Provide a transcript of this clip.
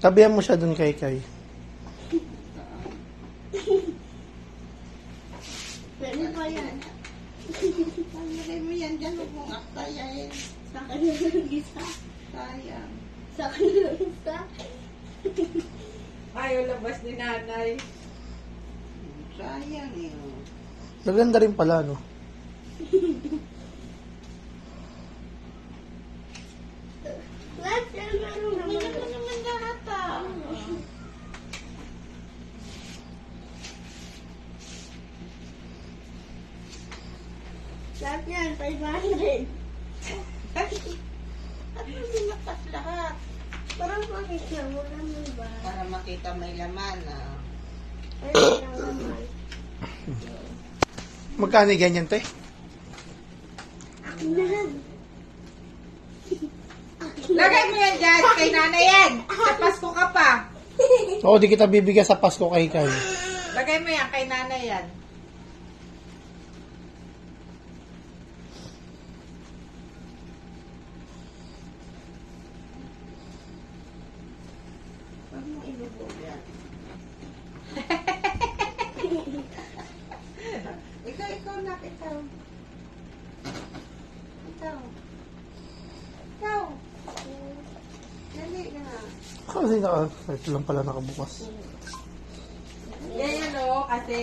Tabihan mo siya dun kay Kay. Pwede pa yan. Paglagay mo yan dyan, huwag mong aktayahin. Sa akin na lang isa. Sayang. Sa akin na lang isa. Ayaw labas ni nanay. Sayang eh. Maganda rin pala, no? Lahat yan meron naman. Meron naman lahat ah. Lahat yan, 500. At hindi nakas lahat. Parang makikita mo naman ba? Para makita may laman ah. Ayun lang naman. Magkano ganyan, te? Akin na lang. Lagay mo yan dyan kay nanay yan. Sa Pasko ka pa. Oo, di kita bibigyan sa Pasko kay Kay. Lagay mo yan kay nanay yan. Huwag mo ilubog yan. Ikaw na, ikaw. Ikaw. Ikaw. Dali na. Kasi ito lang pala nakabukas. Yan yan o, kasi